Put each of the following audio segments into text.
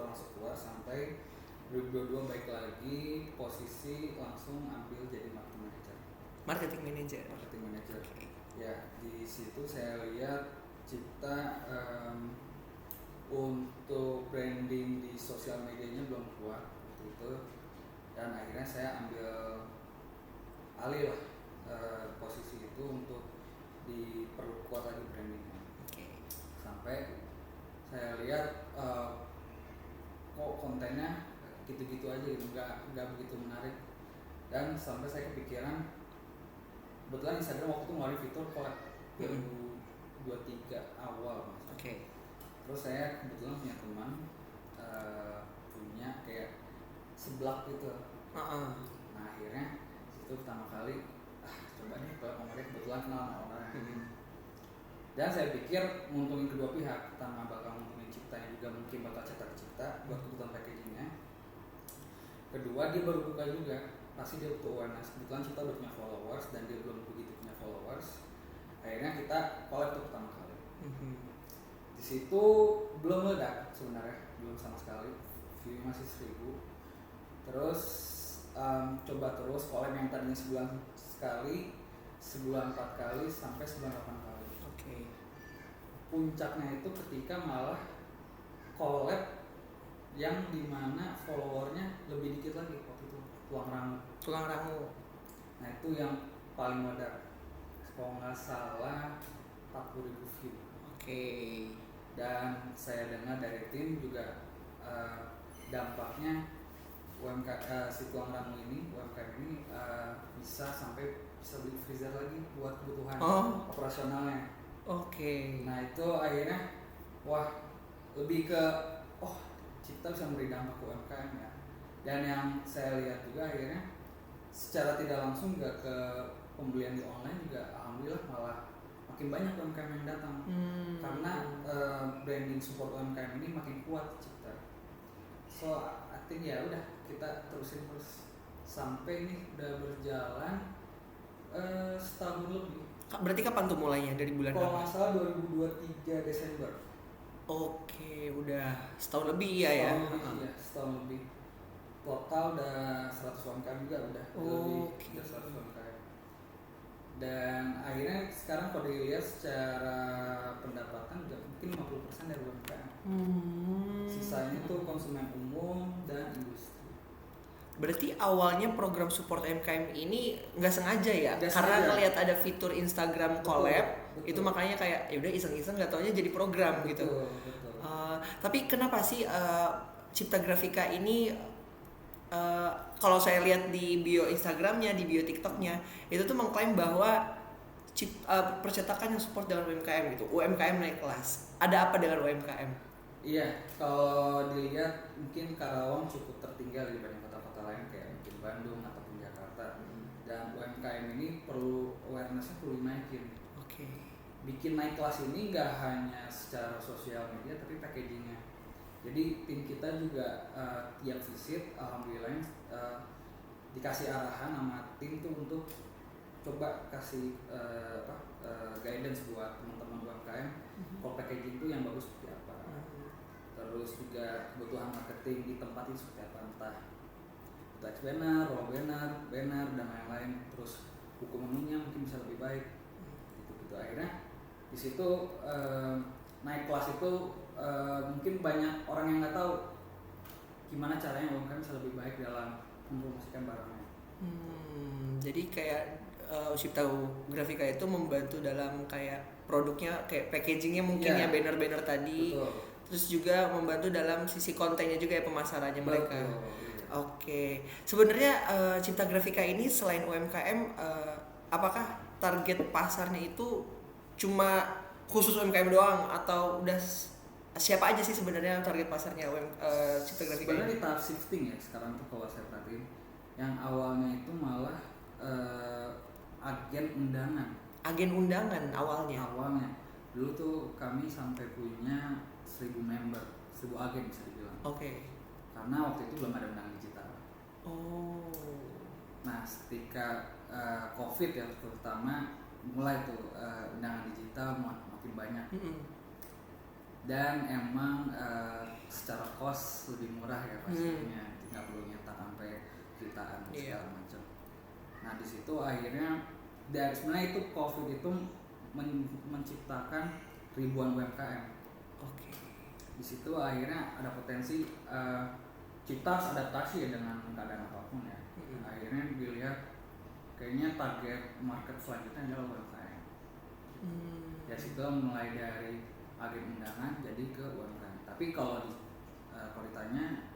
masuk keluar sampai 2022 baik lagi posisi langsung ambil jadi marketing manager. Okay. Ya, di situ saya lihat Cipta untuk branding di sosial medianya belum kuat waktu itu, dan akhirnya saya ambil alih lah posisi itu untuk diperkuat lagi brandingnya. Okay. Sampai saya lihat kok kontennya gitu-gitu aja gitu, nggak begitu menarik, dan sampai saya kepikiran, kebetulan Instagram waktu itu ngeluarin fitur collab 2023 awal mas. Okay. Terus saya kebetulan punya teman punya kayak seblak gitu. Nah akhirnya itu pertama kali coba nih kalau kemarin kebetulan kenal sama orang. Dan saya pikir nguntungin kedua pihak, pertama bakal nguntungin Ciptanya juga, mungkin bakal cetak Cipta buat kebutuhan packagingnya. Kedua dia baru buka juga, pasti dia butuh awareness. Kebetulan Cipta udah punya followers dan dia belum begitu punya followers. Akhirnya kita collab tuh pertama kali. Di situ belum meledak sebenarnya, belum sama sekali, view masih 1000. Terus coba terus collab yang tadinya sebulan sekali, sebulan 4 kali sampai sebulan 8 kali. Okay. Puncaknya itu ketika malah collab yang dimana followernya lebih dikit lagi waktu itu, tulang rangu. Nah itu yang paling meledak, kalau nggak salah 40.000 view. Okay. Dan saya dengar dari tim juga dampaknya si tulang rangu ini, UMKM ini bisa beli freezer lagi buat kebutuhan operasionalnya. Okay. Nah itu akhirnya lebih ke Cipta bisa memberi dampak ke UMKM ya. Dan yang saya lihat juga akhirnya secara tidak langsung juga ke pembelian di online juga alhamdulillah malah makin banyak UMKM yang datang. Karena branding support UMKM ini makin kuat Cipta. So I think ya udah kita terusin terus sampai ini udah berjalan setahun lebih. Berarti kapan tuh mulainya, dari bulan kalau nggak salah 2023 Desember. Oke, udah setahun lebih ya. Setahun lebih. Total udah 100 UMKM juga udah. Okay. Udah 100 UMKM. Dan akhirnya sekarang kalau dilihat secara pendapatan udah mungkin 50% dari UMKM. Sisanya tuh konsumen umum dan industri. Berarti awalnya program support UMKM ini nggak sengaja ya? Karena ngelihat ada fitur Instagram collab, betul. Itu makanya kayak ya udah iseng-iseng nggak taunya jadi program gitu. Betul. Tapi kenapa sih Cipta Grafika ini kalau saya lihat di bio Instagramnya, di bio TikToknya, itu tuh mengklaim bahwa percetakan yang support dengan UMKM gitu, UMKM naik kelas. Ada apa dengan UMKM? Iya, kalau dilihat mungkin Karawang cukup tertinggal dibanding kota-kota lain kayak mungkin Bandung ataupun Jakarta. Dan UMKM ini perlu awareness-nya perlu dinaikin. Okay. Bikin naik kelas ini nggak hanya secara sosial media tapi packagingnya. Jadi tim kita juga tiap visit alhamdulillah dikasih arahan sama tim tuh untuk coba kasih guidance buat teman-teman UMKM kalau packaging itu yang bagus seperti apa. Terus juga kebutuhan marketing di tempat itu seperti apa, entah text banner, roll banner, dan lain-lain. Terus buku menunya mungkin bisa lebih baik. Gitu. Akhirnya di situ naik kelas itu mungkin banyak orang yang nggak tahu gimana caranya UMKM bisa lebih baik dalam mempromosikan barangnya. Jadi kayak Cipta Grafika itu membantu dalam kayak produknya, kayak packagingnya mungkin ya banner-banner tadi. Betul. Terus juga membantu dalam sisi kontennya juga ya, pemasarannya mereka. Oke. Sebenarnya Cipta Grafika ini selain UMKM, apakah target pasarnya itu cuma khusus UMKM doang atau udah siapa aja sih sebenarnya target pasarnya Cipta Grafika? Sebenarnya di tahap shifting ya sekarang tuh kalau saya perhatiin. Yang awalnya itu malah agen undangan awalnya. Dulu tuh kami sampai punya 1000 member, 1000 agen bisa dibilang. Oke. Karena waktu itu belum ada undangan digital. Nah, ketika COVID ya terutama mulai tuh undangan digital makin banyak. Dan emang secara cost lebih murah ya pastinya, nggak perlu nyetak sampai jutaan segala macam. Nah di situ akhirnya dari sebenarnya itu COVID itu menciptakan ribuan UMKM. Oke. Di situ akhirnya ada potensi kita harus adaptasi ya dengan keadaan apapun ya. Akhirnya dilihat kayaknya target market selanjutnya adalah UMKM. Ya situ mulai dari agen undangan jadi ke UMKM. Tapi kalau ditanya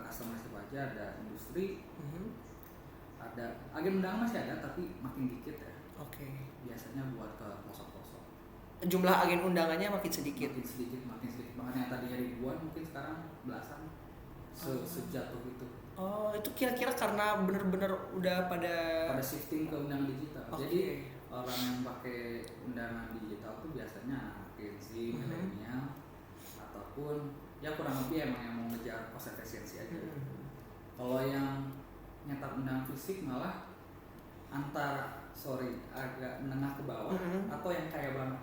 customer itu aja ada industri, ada agen undangan masih ada tapi makin dikit ya. Oke. Biasanya buat ke pelosok-pelosok. Jumlah agen undangannya makin sedikit. Makin sedikit. Makanya yang tadinya ribuan mungkin sekarang belasan. Sejatuh itu. Oh, itu kira-kira karena benar-benar udah pada shifting ke undangan digital. Okay. Jadi orang yang pakai undangan digital tuh biasanya Gen Z, milenial, ataupun ya kurang lebih emang yang mau ngejar cost efficiency aja. Kalau yang nyetak undangan fisik malah agak menengah ke bawah atau yang kaya banget.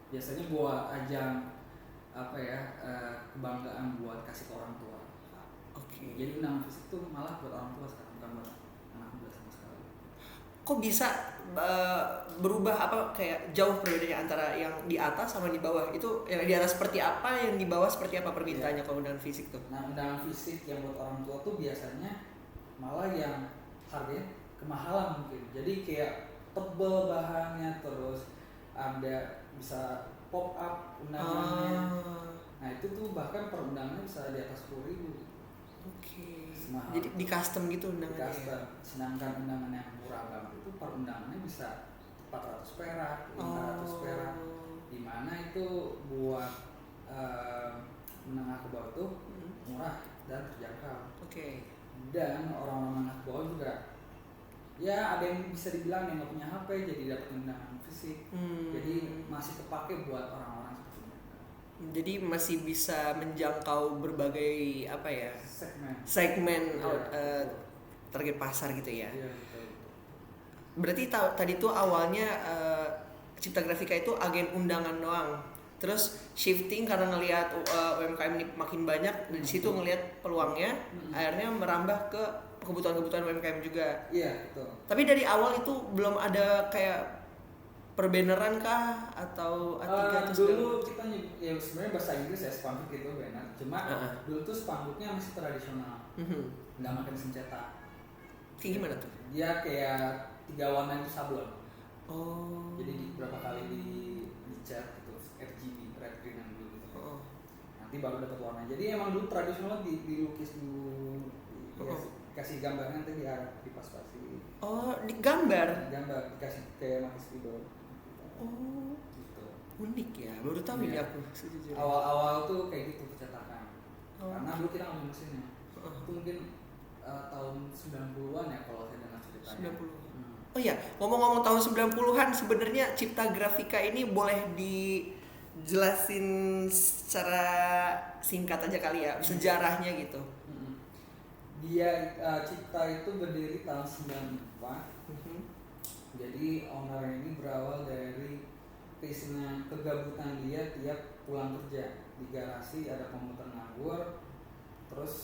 Biasanya buat ajang kebanggaan buat kasih ke orang tua. Oke. Jadi undangan fisik tuh malah buat orang tua sekarang, bukan buat anak muda sama sekali. Kok bisa berubah kayak jauh perbedaannya antara yang di atas sama di bawah? Itu yang di atas seperti apa, yang di bawah seperti apa permintaannya kalau undangan fisik tuh? Nah, undangan fisik yang buat orang tua tuh biasanya malah yang harganya kemahalan mungkin. Jadi kayak tebel bahannya, terus ada bisa pop up undangannya. Nah itu tuh bahkan per undangannya bisa di atas 10.000. Oke. Jadi di custom gitu undangannya. Di custom. Sedangkan undangan yang murah banget itu per undangannya bisa 400 perak, 500 perak. Dimana itu buat menengah ke bawah tuh murah dan terjangkau. Oke. Dan orang-orang menengah ke bawah juga ya ada yang bisa dibilang yang nggak punya HP jadi dapat undangan fisik. Jadi masih kepake buat orang-orang seperti itu. Jadi masih bisa menjangkau berbagai segmen target pasar gitu ya. Iya, betul. Berarti tadi tuh awalnya Cipta Grafika itu agen undangan doang. Terus shifting karena ngelihat UMKM ini makin banyak, di situ ngelihat peluangnya, akhirnya merambah ke kebutuhan-kebutuhan UMKM juga. Iya, betul. Tapi dari awal itu belum ada kayak perbanneran kah atau A3 atau dulu kita ya sebenarnya bahasa Inggris ya spanduk itu banner. Cuma dulu tuh spanduknya masih tradisional. Nggak makin mesin cetak. Kayak gimana tuh? Dia kayak 3 warna itu sablon. Oh. Jadi berapa kali dicat gitu, RGB, red, green, and blue gitu. Nanti baru dapat warna. Jadi emang dulu tradisional dilukis dulu. Kasih gambarnya nanti dipas-pasi. Oh, digambar? Digambar, dikasih kayak pakai spidol. Oh, gitu. Unik ya, baru tahu ini aku sejujurnya. Awal-awal tuh kayak gitu percetakan. Karena dulu kita ngambil mesinnya. Itu mungkin tahun 90-an ya kalau saya dengar ceritanya. 90. Oh iya, ngomong-ngomong tahun 90-an sebenarnya Cipta Grafika ini boleh dijelasin secara singkat aja kali ya, sejarahnya gitu. Dia Cipta itu berdiri tahun 94. Jadi owner ini berawal dari keisengan kegabutan dia tiap pulang kerja. Di garasi ada komputer nganggur. Terus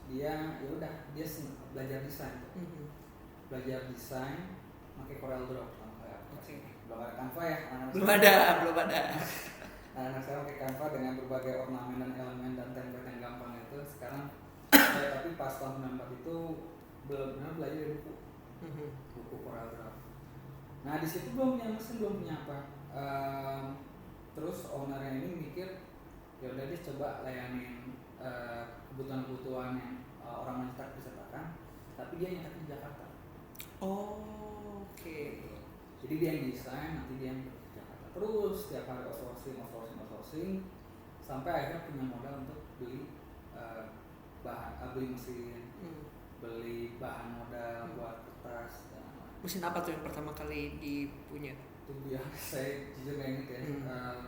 dia belajar desain. Belajar desain pakai Corel Draw pertama kali. Belum ada Canva ya? Belum ada. Anak sekarang pakai Canva dengan berbagai ornamen dan elemen dan template yang gampang itu. Sekarang tapi pas tahun 94 itu benar-benar belajar dari buku Corel Draw. Nah di situ belum punya mesin, belum punya apa. Terus ownernya ini mikir ya udah deh coba layanin kebutuhan-kebutuhan yang orang mencetak percetakan, tapi dia nyetak di Jakarta. Oke. Jadi dia yang desain, nanti dia yang ke Jakarta. Terus setiap hari outsourcing sampai akhirnya punya modal untuk beli beli mesin, beli bahan modal buat kertas. Mesin apa tuh yang pertama kali dipunya? Itu dia, saya jujur gak inget ya.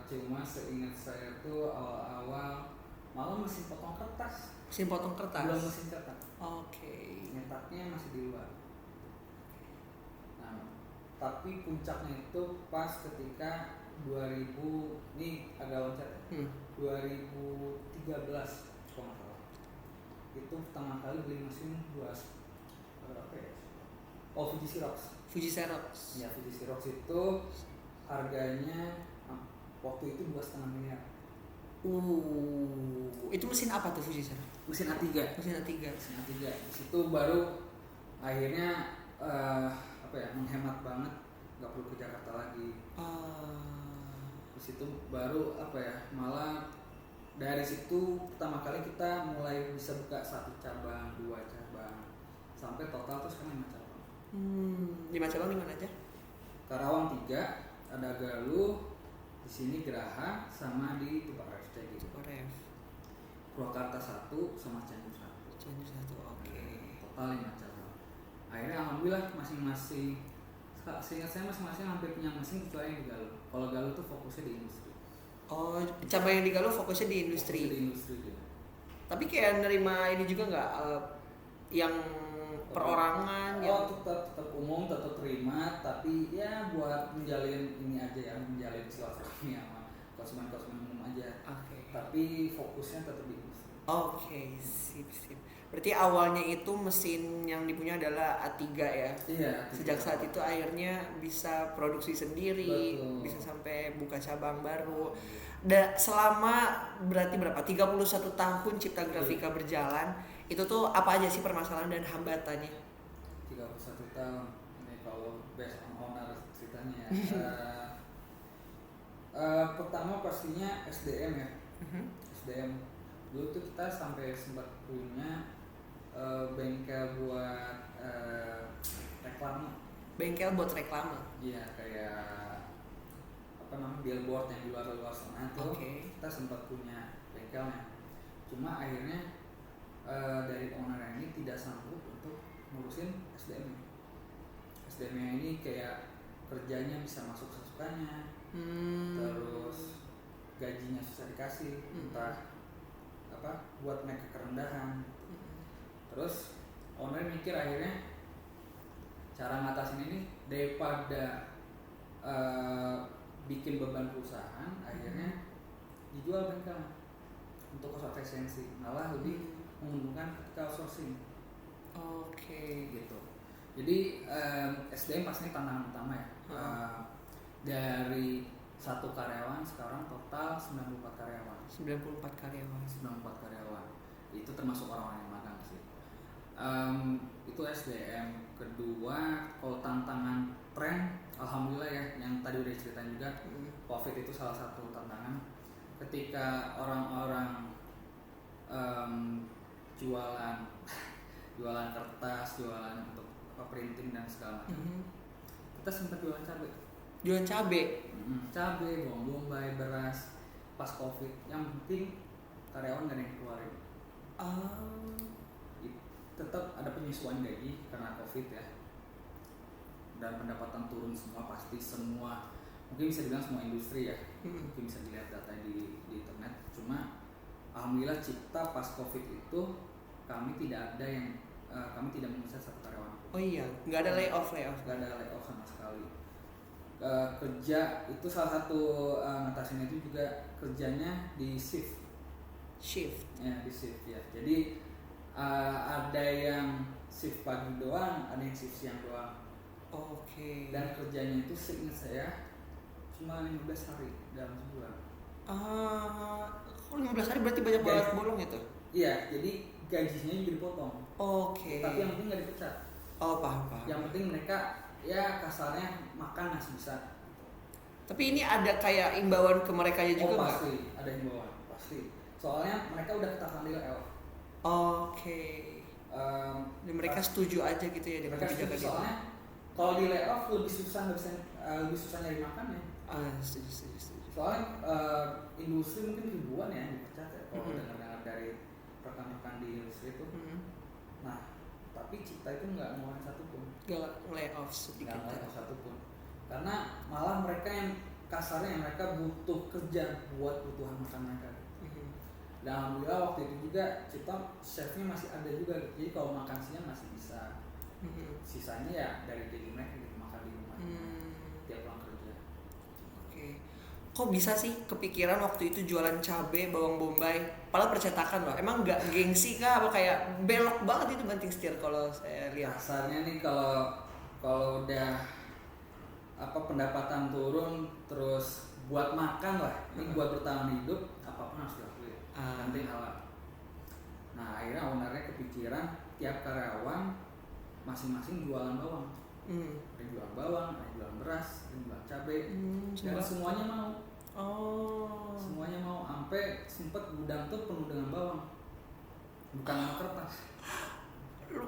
Cuma seingat saya tuh awal-awal malah mesin potong kertas. Mesin potong kertas? Belum mesin cetak. Oke. Nyetaknya masih di luar. Nah, tapi puncaknya itu pas ketika 2000, ini agak loncat ya. 2013 kalau nggak salah. Itu pertama kali beli mesin buat apa ya? Oh, Fuji Xerox. Ya, Fuji Xerox itu harganya waktu itu 2,5 miliar. Itu mesin apa tuh Fuji Xerox? Mesin A3. Mesin A3. Di situ baru akhirnya menghemat banget, nggak perlu ke Jakarta lagi. Di situ baru malah dari situ pertama kali kita mulai bisa buka 1 cabang, 2 cabang, sampai total tuh sekarang 5 cabang. 5 cabang di mana aja? Karawang 3, ada Galuh, di sini Geraha, sama di Tuparef gitu. Purwakarta 1 sama Cianjur 1. Oke. Total 5 cabang. Akhirnya alhamdulillah masing-masing, seingat saya masing-masing hampir punya mesin kecuali yang di Galuh. Kalau Galuh tuh fokusnya di industri. Oh, cabang yang di Galuh fokusnya di industri. Dia. Tapi kayak nerima ini juga nggak yang perorangan? Tetap umum, tetap terima, tapi ya buat menjalin ini aja ya, menjalin silaturahmi sama konsumen umum aja. Oke. Tapi fokusnya tetap di industri. Oke, sip. Berarti awalnya itu mesin yang dipunya adalah A3 ya? Iya. Sejak saat itu akhirnya bisa produksi sendiri. Betul. Bisa sampai buka cabang baru. Selama berarti berapa? 31 tahun Cipta Grafika berjalan, itu tuh apa aja sih permasalahan dan hambatannya? 31 tahun, ini kalau based on owner ceritanya ya. Pertama pastinya SDM ya. SDM. Dulu tuh kita sampai sempat punya bengkel buat reklame. Bengkel buat reklame? Iya, kayak billboard yang di luar sana tuh. Kita sempat punya bengkelnya. Cuma akhirnya dari owner ini tidak sanggup untuk ngurusin SDM. SDM-nya ini kayak kerjanya bisa masuk sesukanya, terus gajinya susah dikasih, entah buat naik ke kerendahan. Terus owner mikir akhirnya cara ngatasin ini daripada bikin beban perusahaan, akhirnya dijual bengkel untuk cost efisiensi, malah lebih menguntungkan ketika outsourcing. Gitu. Jadi SDM pasti tantangan utama ya. Dari 1 karyawan sekarang total 94 karyawan. 94 karyawan. Itu termasuk orang-orang yang magang sih. Itu SDM. Kedua, kalau tantangan tren, alhamdulillah ya, yang tadi udah ceritain juga, COVID itu salah satu tantangan. Ketika orang-orang jualan kertas, jualan untuk printing dan segala macam, kita sempat jualan cabai, bawang bombay, beras. Pas COVID, yang penting karyawan gak ada yang keluarin. Tetap ada penyesuaian gaji karena COVID ya, dan pendapatan turun semua, pasti semua, mungkin bisa dibilang semua industri ya. Mungkin bisa dilihat data di internet. Cuma alhamdulillah Cipta pas COVID itu kami tidak menyisa 1 karyawan. Oh iya, nggak ada layoff. Nggak ada layoff sama sekali. Kerja itu salah satu ngatasin itu juga kerjanya di shift ya, di shift ya. Jadi ada yang shift pagi doang, ada yang shift siang doang. Dan kerjanya itu seingat saya cuma 15 hari dalam sebulan. Kalau 15 hari berarti banyak banget bolong itu? Iya, jadi gajinya juga dipotong. Tapi yang penting nggak dipecat. Paham. Yang penting mereka ya kasarnya makan masih bisa. Tapi ini ada kayak imbauan ke mereka juga nggak? Pasti ada imbauan, pasti. Soalnya mereka udah ketahuan di layoff. Dan mereka setuju aja gitu ya dengan kebijakan itu. Soalnya kalau di layoff lebih susah nyari makan ya. Setuju. Soalnya industri mungkin ribuan ya dipecat ya, kalau dengar dari rekan-rekan di industri itu. Nah, tapi Cipta itu nggak ngeluarin satupun. Nggak layoff sedikit. Nggak layoff satupun. Karena malah mereka yang kasarnya mereka butuh kerja buat kebutuhan makan mereka. Dan alhamdulillah waktu itu juga Cipta chefnya masih ada juga. Jadi kalau makan siang masih bisa. Sisanya ya dari gaji mereka gitu, makan di rumah tiap pulang kerja. kok bisa sih kepikiran waktu itu jualan cabe, bawang bombay, padahal percetakan loh. Emang nggak gengsi kah? Apa kayak belok banget itu banting setir kalau saya lihat. Kasarnya nih kalau udah apa pendapatan turun terus buat makan lah, ini buat bertahan hidup apapun harus dilakuin. Penting halal. Nah akhirnya ownernya kepikiran tiap karyawan masing-masing jualan bawang. Ada jualan bawang, ada jualan beras, ada jualan cabai, dan semuanya mau. Semuanya mau, sampai sempet gudang tuh penuh dengan bawang, bukan kertas.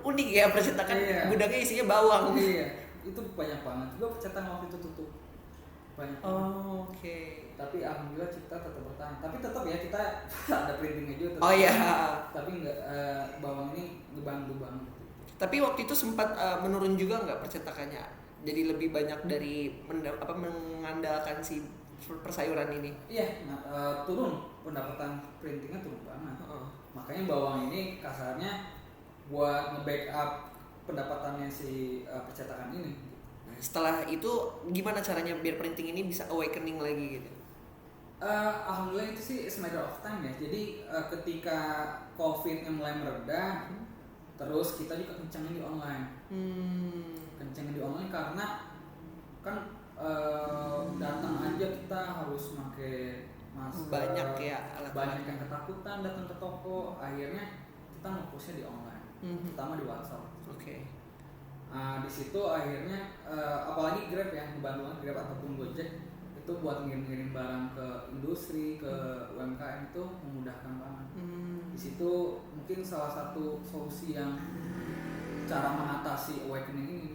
Unik ya percetakan, gudangnya isinya bawang. Iya, itu banyak banget. Juga percetakan waktu itu tutup. Banyak banget. Oke. Tapi alhamdulillah Cipta tetap bertahan. Tapi tetap ya kita ada printingnya juga. Oh iya. Tapi nggak, bawang ini ngebantu banget. Tapi waktu itu sempat menurun juga nggak percetakannya? Jadi lebih banyak dari mengandalkan si persayuran ini. Iya, turun pendapatan printingnya turun banget. Makanya bawang ini kasarnya buat nge-backup pendapatannya si percetakan ini. Nah, setelah itu gimana caranya biar printing ini bisa awakening lagi gitu? Alhamdulillah itu sih it's a matter of time ya. Jadi ketika COVID-nya mulai mereda, terus kita juga kencengin di online. Kencengin di online karena kan datang aja kita harus pakai masker. Banyak ya alat-alat. Banyak yang ketakutan datang ke toko. Akhirnya kita nge-pushnya di online, terutama di WhatsApp. Oke. Di situ akhirnya apalagi Grab ya, dibantu Grab ataupun Gojek itu buat ngirim barang ke industri, ke UMKM itu memudahkan banget. Di situ mungkin salah satu solusi yang cara mengatasi awakening ini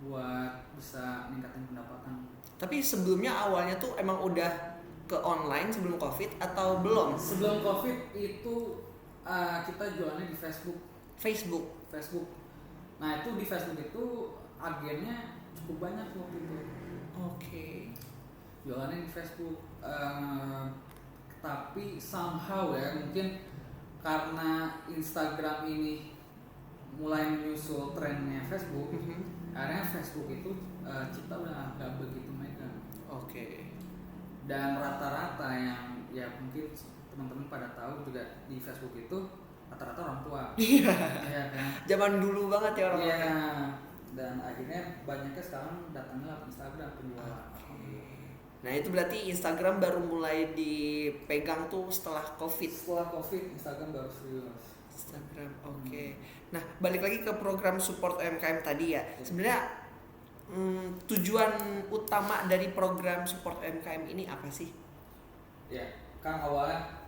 buat bisa meningkatkan pendapatan. Tapi sebelumnya awalnya tuh emang udah ke online sebelum COVID atau belum? Sebelum COVID itu kita jualannya di Facebook. Nah itu di Facebook itu agennya cukup banyak waktu itu. Oke. Jualannya di Facebook. Tapi somehow ya mungkin karena Instagram ini mulai menyusul trennya Facebook, akhirnya Facebook itu Cipta udah gak begitu megang. Oke. Dan rata-rata yang ya mungkin teman-teman pada tahu juga di Facebook itu rata-rata orang tua. Iya. Iya kan? Zaman dulu banget ya orang tua. Iya. Dan akhirnya banyaknya sekarang datangnya ke Instagram penjualan. Nah itu berarti Instagram baru mulai dipegang tuh setelah COVID. Setelah COVID Instagram baru serius. Instagram, oke. Nah balik lagi ke program support UMKM tadi ya. Sebenarnya tujuan utama dari program support UMKM ini apa sih? Ya kan awalnya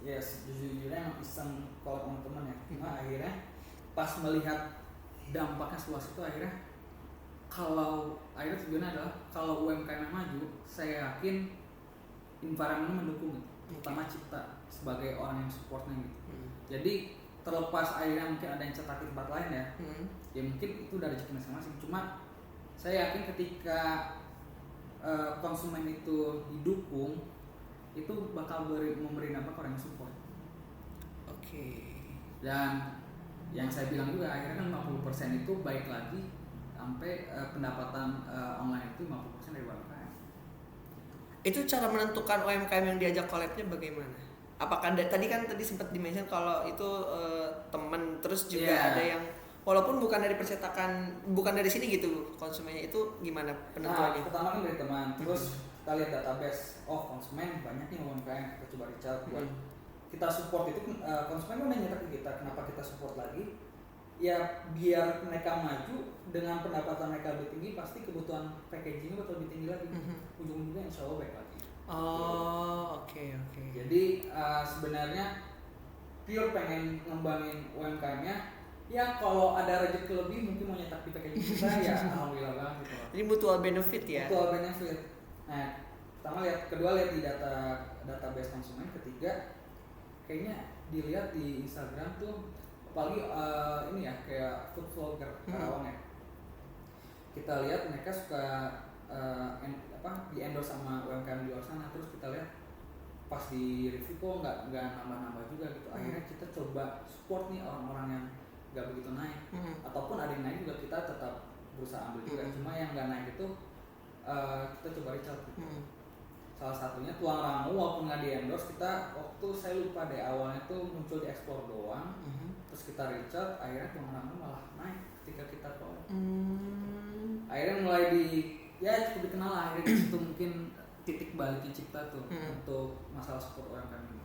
ya sejujurnya emang iseng kalau teman-teman ya. Cuma akhirnya pas melihat dampaknya seluas itu akhirnya tujuannya adalah kalau UMKM maju, saya yakin environment mendukung gitu. Terutama Cipta sebagai orang yang supportnya gitu. Jadi terlepas akhirnya mungkin ada yang cetak di tempat lain ya, ya mungkin itu dari rezeki masing-masing. Cuma saya yakin ketika konsumen itu didukung, itu bakal memberi dampak orang yang support. Oke. Dan yang saya bilang juga akhirnya kan 50% itu baik lagi sampai pendapatan online itu 50% dari UMKM. Itu cara menentukan UMKM yang diajak collab-nya bagaimana? Apakah tadi sempat di-mention kalau itu teman, terus juga ada yang walaupun bukan dari percetakan, bukan dari sini gitu konsumennya, itu gimana penentuannya? Pertama kan dari teman, terus kita lihat database, konsumen banyak nih UMKM, kita coba reach out buat kita support itu. Konsumen udah nyetak ke kita, kenapa kita support lagi? Ya biar mereka maju dengan pendapatan mereka lebih tinggi, pasti kebutuhan packagingnya bakal lebih tinggi lagi. Ujung-ujungnya insya Allah baik lagi. Oke. Jadi sebenarnya pure pengen ngembangin UMKM-nya. Ya kalau ada rezeki lebih mungkin mau nyetak di packaging kita ya alhamdulillah banget gitu. Jadi mutual benefit ya? Mutual benefit. Nah, kedua lihat di database konsumen, ketiga kayaknya dilihat di Instagram tuh apalagi ini ya kayak food vlogger Karawang ya. Kita lihat mereka suka di endorse sama UMKM di luar sana, terus kita lihat pas di review kok nggak nambah-nambah juga gitu. Akhirnya kita coba support nih orang-orang yang nggak begitu naik, ataupun ada yang naik juga kita tetap berusaha ambil juga. Cuma yang nggak naik itu kita coba reach out gitu. salah satunya tulang rangu walaupun nggak di endorse, kita waktu saya lupa deh awalnya tuh muncul di explore doang, terus kita reach out, akhirnya tulang rangu malah naik ketika kita collab. Akhirnya mulai cukup dikenal lah, akhirnya di situ mungkin titik baliknya Cipta tuh untuk masalah support UMKM ini.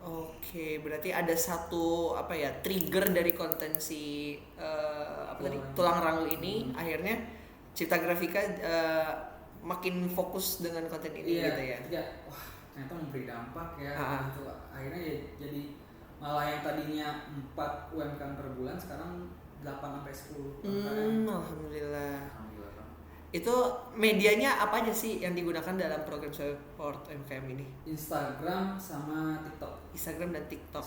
Oke, berarti ada satu trigger dari konten si tulang rangu ini, akhirnya Cipta Grafika makin fokus dengan konten ini gitu ya. Iya, wah ternyata memberi dampak ya. Gitu. Akhirnya ya jadi malah yang tadinya 4 UMKM per bulan sekarang 8 sampai 10 UMKM. Alhamdulillah. Itu medianya apa aja sih yang digunakan dalam program support UMKM ini? Instagram sama TikTok. Instagram dan TikTok.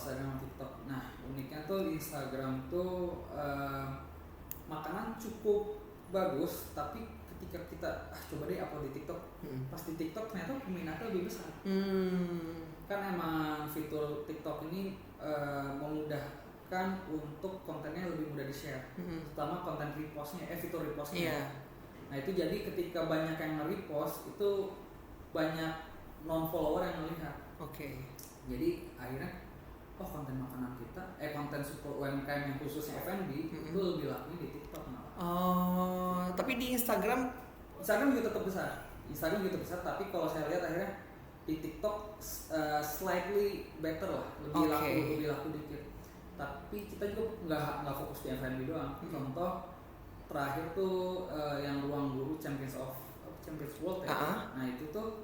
Nah, uniknya tuh Instagram tuh makanan cukup bagus, tapi ketika kita coba deh upload di TikTok, pas di TikTok ternyata peminatnya lebih besar. Kan emang fitur TikTok ini memudahkan untuk kontennya lebih mudah di-share, terutama konten repostnya, fitur repostnya. Yeah. Nah itu jadi ketika banyak yang nge-repost itu banyak non-follower yang melihat. Oke. Jadi akhirnya konten makanan kita, konten support UMKM yang khususnya F&B itu lebih lakunya di TikTok malah. Tapi di Instagram juga tetap besar. Tapi kalau saya lihat akhirnya di TikTok slightly better lah, lebih laku dikit. Tapi kita juga nggak fokus di F&B doang. Contoh terakhir tuh yang Ruang Guru Champions World ya. Nah itu tuh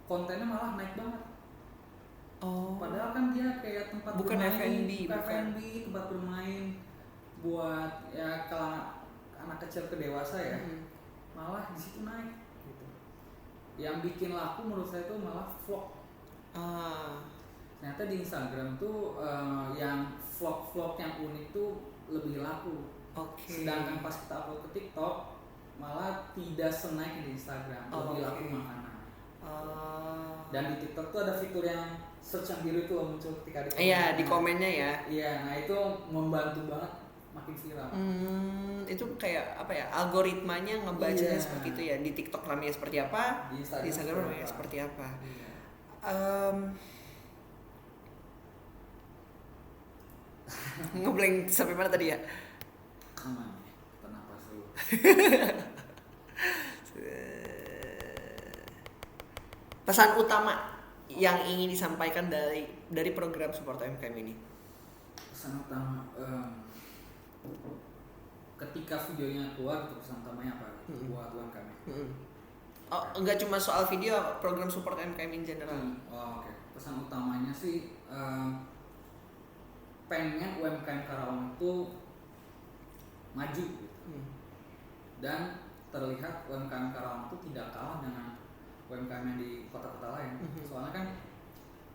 kontennya malah naik banget. Padahal kan dia kayak tempat bukan bermain, F&B, tempat bermain buat ya kalangan anak kecil ke dewasa ya. Malah di situ naik gitu. Yang bikin laku menurut saya tuh malah vlog. Ternyata di Instagram tuh yang vlog yang unik tuh lebih laku. Sedangkan pas kita upload ke TikTok malah tidak senaik di Instagram, lebih laku makanan. Dan di TikTok tuh ada fitur yang search yang biru itu muncul ketika di komen. Iya, di komennya ya. Iya, nah itu membantu banget makin viral. Itu kayak algoritmanya ngebacanya seperti itu ya. Di TikTok namanya seperti apa, di Instagram namanya seperti apa. Ngeblank sampai mana tadi ya? Aman, kita napas dulu. Pesan utama yang ingin disampaikan dari program support UMKM ini? Pesan utama ketika videonya keluar, pesan utamanya apa buat UMKM? Enggak cuma soal video, program support UMKM in general. Oke. Pesan utamanya sih pengen UMKM Karawang itu maju gitu. Dan terlihat UMKM Karawang itu tidak kalah dengan UMKM yang di kota-kota lain. Soalnya kan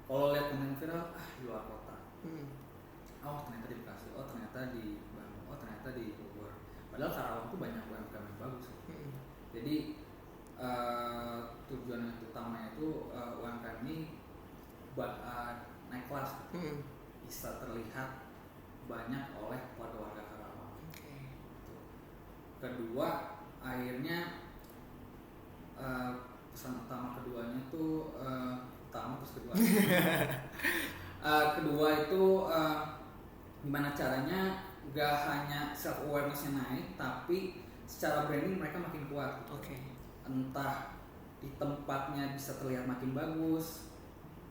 kalau lihat konten viral di luar kota, ternyata di Bekasi, ternyata di Bandung, ternyata di Bogor. Padahal Karawang tuh banyak UMKM yang bagus. Jadi tujuan utamanya itu UMKM ini naik kelas, bisa terlihat banyak oleh warga-warga Karawang. Kedua, akhirnya pesan utama keduanya tuh kedua itu gimana caranya gak hanya self awarenessnya naik, tapi secara branding mereka makin kuat. Entah di tempatnya bisa terlihat makin bagus.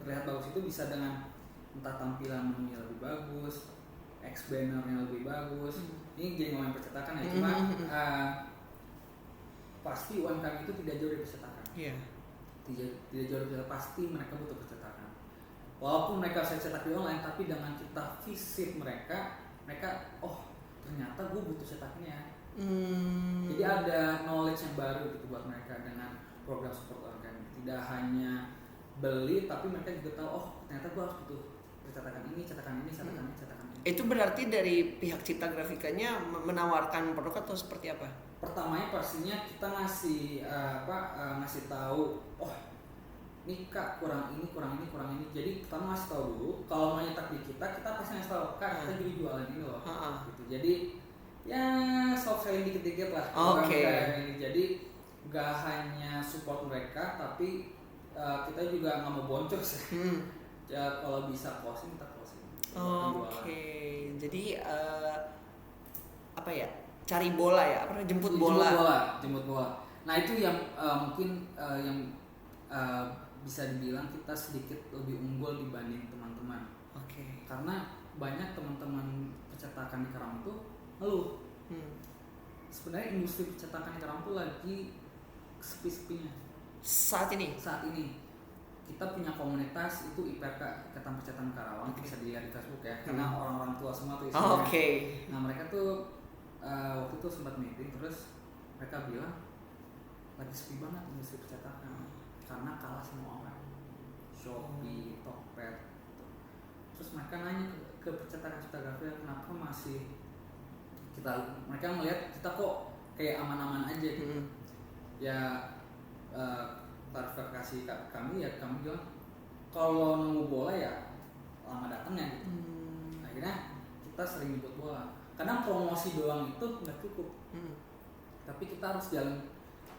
Terlihat bagus itu bisa dengan entah tampilan menunya lebih bagus, bannernya lebih bagus. Ini jadi ngomongin percetakan ya, cuma pasti UMKM itu tidak jauh dari percetakan. Tidak jauh dari percetakan, pasti mereka butuh percetakan. Walaupun mereka bisa cetak di online, tapi dengan kita visit mereka ternyata gue butuh cetaknya. Jadi ada knowledge yang baru gitu buat mereka dengan program support UMKM. Tidak hanya beli, tapi mereka juga tahu ternyata gue harus butuh cetakan ini. Itu berarti dari pihak Cipta Grafikanya menawarkan produk atau seperti apa? Pertamanya pastinya kita ngasih tahu, ini Kak kurang ini. Jadi kita ngasih tahu dulu. Kalau mau nyetak di kita pasti ngasih tahu, Kak kita juga jualan ini loh. Gitu. Jadi ya soft selling dikit-dikit lah. Jadi gak hanya support mereka, tapi kita juga nggak mau boncos ya. Kalau bisa closing kita closing. Oke. Jadi apa ya, cari bola ya, apa jemput bola. Nah itu yang mungkin yang bisa dibilang kita sedikit lebih unggul dibanding teman-teman. Oke. Karena banyak teman-teman percetakan di Karawang tuh ngeluh. Sebenarnya industri percetakan di Karawang tuh lagi sepi-sepinya saat ini. Kita punya komunitas itu IPK, Ikatan Percetakan Karawang, bisa dilihat di Facebook ya, karena orang-orang tua semua tuh isinya. Nah mereka tuh waktu itu sempat meeting, terus mereka bilang lagi sepi banget industri percetakan karena kalah sama orang Shopee, Tokped. Terus mereka nanya ke percetakan Ciptagrafi, kenapa masih mereka melihat kita kok kayak aman-aman aja gitu. Ya klarifikasi kami bilang kalau nunggu bola ya lama datangnya gitu. Akhirnya kita sering jemput bola. Kadang promosi doang itu nggak cukup. Tapi kita harus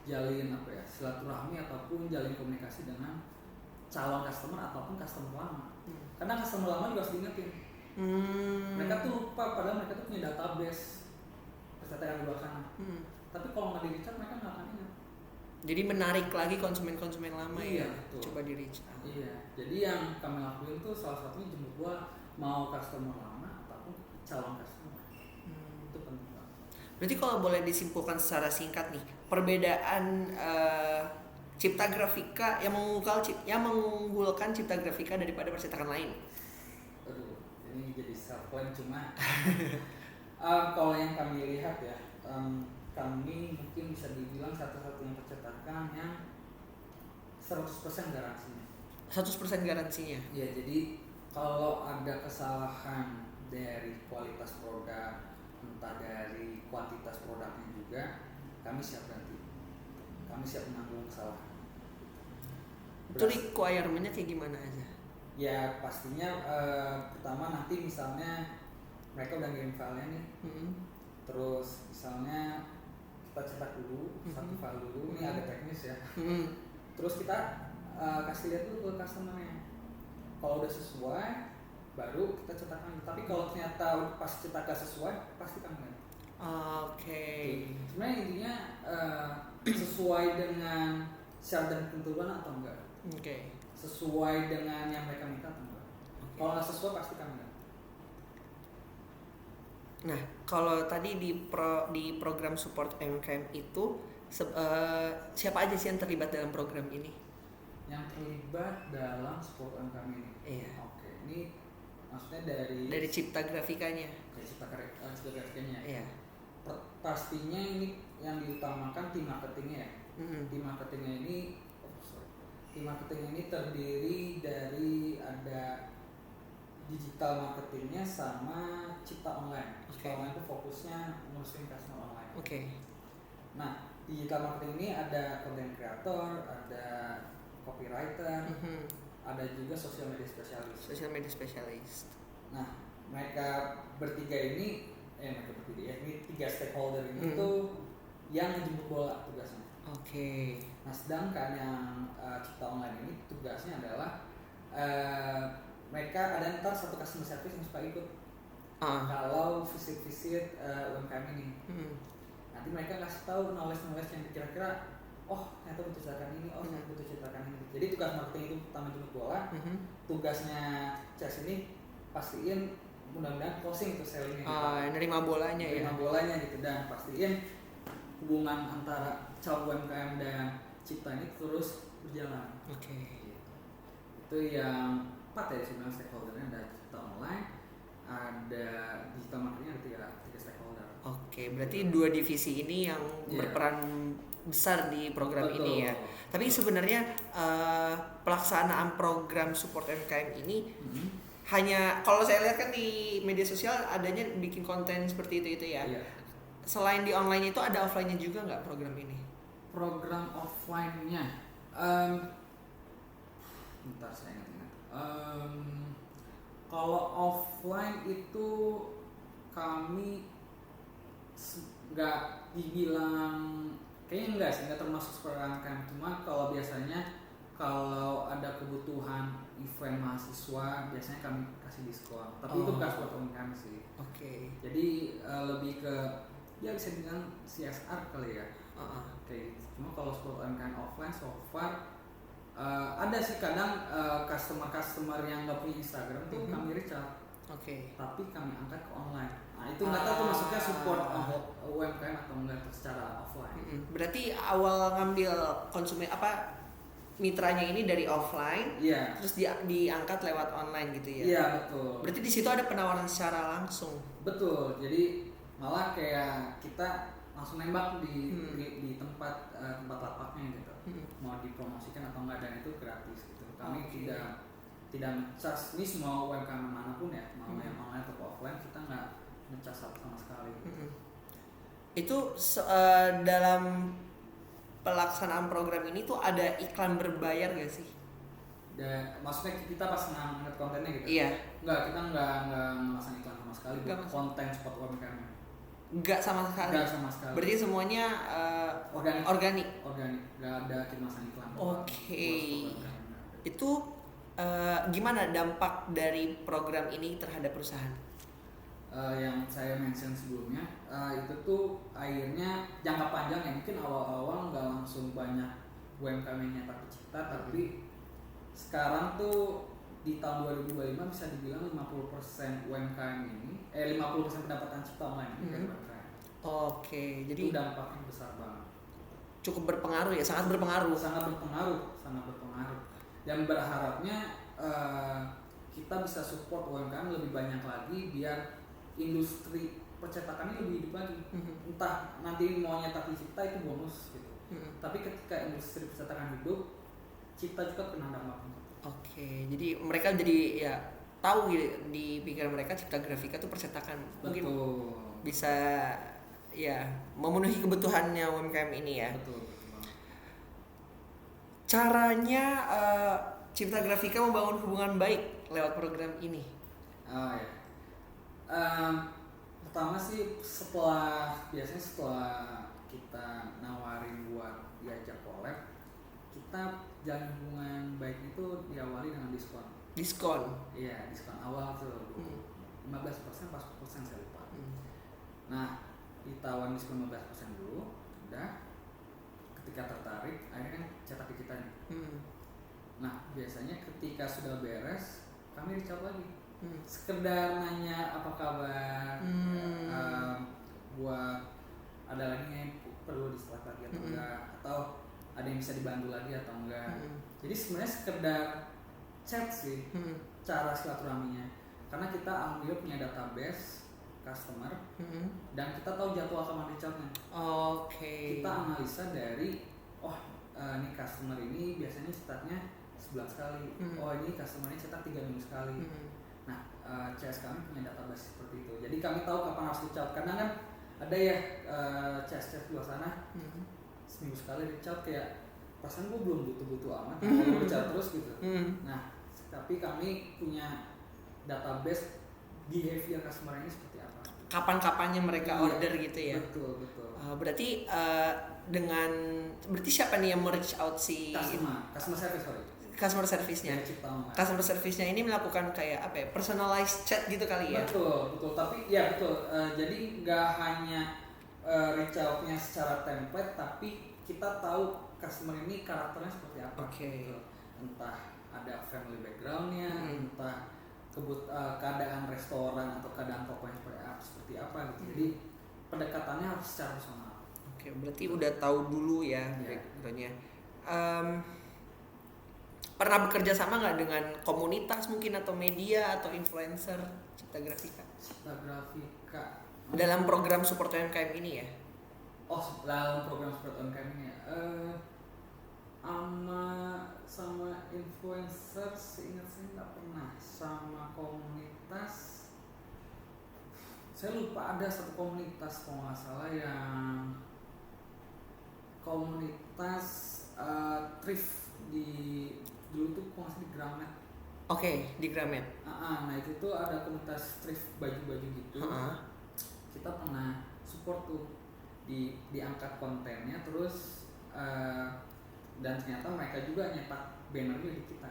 jalin apa ya, silaturahmi ataupun jalin komunikasi dengan calon customer ataupun customer lama. Karena customer lama juga harus diingetin. Mereka tuh lupa, padahal mereka tuh punya database percetakan di luar sana. Tapi kalau nggak di-reach out mereka nggak akan ingat. Jadi menarik lagi konsumen-konsumen lama ya. Betul. Coba di-reach out. Iya. Jadi yang kami lakuin tuh salah satunya jemput bola, mau customer lama ataupun calon customer. Itu penting banget. Berarti kalau boleh disimpulkan secara singkat nih, perbedaan Ciptagrafika yang mengunggulkan Ciptagrafika daripada percetakan lain. Aduh, ini jadi self claim cuma kalau yang kami lihat ya, kami mungkin bisa dibilang satu-satunya percetakan yang 100% garansinya. 100% garansinya? Iya, jadi kalau ada kesalahan dari kualitas produk, entah dari kuantitas produknya juga, kami siap ganti. Kami siap menanggung kesalahan. Itu requirement-nya kayak gimana aja? Ya pastinya pertama nanti misalnya mereka udah ngirim filenya nih, terus misalnya kita cetak dulu satu file dulu, ini ada teknis ya. Terus kita kasih lihat dulu ke customer-nya. Kalau udah sesuai, baru kita cetakkan. Tapi kalau ternyata pas cetak gak sesuai, pasti kami ganti. Oke. Sebenarnya intinya sesuai dengan syarat dan ketentuan atau enggak. Sesuai dengan yang mereka minta atau enggak. Kalau nggak sesuai pasti kami ganti. Nah, kalau tadi di program support UMKM itu siapa aja sih yang terlibat dalam program ini? Yang terlibat dalam support UMKM ini? Iya. Oke, ini maksudnya dari Ciptagrafikanya. Dari Ciptagrafikanya. Iya. Pastinya ini yang diutamakan tim marketingnya ya. Tim marketingnya ini terdiri dari ada digital marketingnya sama Cipta Online. Cipta Online itu fokusnya ngurusin customer online. Nah, digital marketing ini ada content creator, ada copywriter, ada juga social media specialist. Nah, mereka bertiga ini ini 3 stakeholder ini tuh yang ngejemput bola tugasnya. Nah, sedangkan yang Cipta Online ini tugasnya adalah mereka ada ntar satu customer service yang suka ikut kalau visit UMKM ini. Nanti mereka kasih tahu knowledge yang kira-kira ternyata butuh cetakan ini, ternyata butuh cetakan ini. Jadi tugas marketing itu pertama jemput bola, tugasnya CS ini pastiin mudah-mudahan closing itu sellingnya gitu. Nerima bolanya gitu, dan pastiin hubungan antara calon UMKM dan Cipta ini terus berjalan. Gitu. Itu yang 4 ya sebenarnya stakeholdernya, ada Cipta Online, ada digital marketing, ada 3 stakeholder. Berarti 2 divisi ini yang berperan besar di program ini ya. Tapi sebenarnya pelaksanaan program support UMKM ini hanya, kalau saya lihat kan di media sosial adanya bikin konten seperti itu ya. Selain di online itu ada offline-nya juga nggak program ini? Program offline-nya, bentar saya ingat. Kalau offline itu kami nggak dibilang, kayaknya nggak termasuk perangkat. Cuma kalau biasanya kalau ada kebutuhan event mahasiswa biasanya kami kasih diskon, tapi itu bukan sport UMKM sih. Jadi lebih ke ya bisa dibilang CSR kali ya. Kayak gitu. Cuma kalau sport UMKM offline so far ada sih kadang customer yang nggak punya Instagram tuh kami reach out. Tapi kami angkat ke online. Nah itu nggak tahu tuh maksudnya support UMKM atau enggak secara offline. Berarti awal ngambil konsumen mitranya ini dari offline, terus diangkat lewat online gitu ya? Iya betul. Berarti di situ ada penawaran secara langsung. Betul. Jadi malah kayak kita langsung nembak di tempat lapaknya gitu. Mau dipromosikan atau enggak, dan itu gratis gitu. Kami tidak charge ini semua UMKM manapun ya, mau yang online atau offline, kita nggak ngecas sama sekali. Itu dalam pelaksanaan program ini tuh ada iklan berbayar gak sih? Maksudnya kita pas ngangkat kontennya gitu? Iya. Kita nggak memasang iklan sama sekali buat konten spot UMKM. Nggak sama sekali? Nggak sama sekali. Berarti semuanya organik? Organik, nggak ada kita masang iklan. Itu gimana dampak dari program ini terhadap perusahaan? Yang saya mention sebelumnya itu tuh akhirnya jangka panjang ya, mungkin awal-awal nggak langsung banyak UMKM yang nyetak cita, tapi sekarang tuh di tahun 2025 bisa dibilang 50% UMKM ini 50% pendapatan cipta online ini dari UMKM. Jadi itu dampaknya besar banget. Cukup berpengaruh ya, sangat berpengaruh. Sangat berpengaruh. Dan berharapnya kita bisa support UMKM lebih banyak lagi biar industri percetakan ini lebih hidup lagi. Entah nanti mau nyetak di Cipta itu bonus gitu. Tapi ketika industri percetakan hidup, Cipta juga kena dampaknya. Jadi mereka jadi ya tahu di pikiran mereka Cipta Grafika itu percetakan. Mungkin bisa ya memenuhi kebutuhannya UMKM ini ya. Betul. Caranya Cipta Grafika membangun hubungan baik lewat program ini. Pertama sih biasanya setelah kita nawarin buat diajak collab, kita jalan hubungan baik itu diawali dengan diskon. Iya, diskon awal tuh 15%, 40% saya lupa. Nah, ditawarin diskon 15% dulu, udah. Ketika tertarik, akhirnya cetak ke kita nih. Nah, biasanya ketika sudah beres, kami reach out lagi. Sekedar nanya apa kabar, buat ada lagi yang perlu di-select lagi atau enggak, atau ada yang bisa dibantu lagi atau enggak. Jadi sebenarnya sekedar chat sih cara silaturahminya, karena kita alhamdulillah punya database customer dan kita tahu jadwal kapan reach out-nya. Kita analisa dari ini customer ini biasanya cetaknya sebulan sekali. Ini customer ini cetak 3 minggu sekali. Nah, CS kami punya database seperti itu. Jadi kami tahu kapan harus reach out. Karena kan ada ya CS di luar sana seminggu sekali reach out, kayak perasaan gue belum butuh-butuh amat kalau reach out terus gitu. Nah, tapi kami punya database behavior customer ini seperti apa. Kapan-kapannya mereka order gitu ya. Betul. Berarti berarti siapa nih yang reach out si customer service, sorry. Customer service-nya ini melakukan kayak apa ya, personalized chat gitu kali ya? Betul. Tapi ya betul. Jadi nggak hanya reach out-nya secara template, tapi kita tahu customer ini karakternya seperti apa. Gitu. Entah ada family background-nya, entah keadaan restoran atau keadaan tokonya seperti apa gitu. Jadi pendekatannya harus secara personal. Berarti udah tahu dulu ya background-nya. Pernah bekerja sama nggak dengan komunitas mungkin atau media atau influencer Cipta Grafika? Dalam program support UMKM ini ya? Dalam program support UMKM ini ya. Sama influencer seingat saya nggak pernah. Sama komunitas saya lupa, ada satu komunitas kalau nggak salah yang komunitas thrift dulu tuh kalau nggak salah di Gramet. Di Gramet. Nah itu tuh ada komunitas thrift baju-baju gitu. Kita pernah support tuh, diangkat kontennya terus dan ternyata mereka juga nyetak bannernya di kita.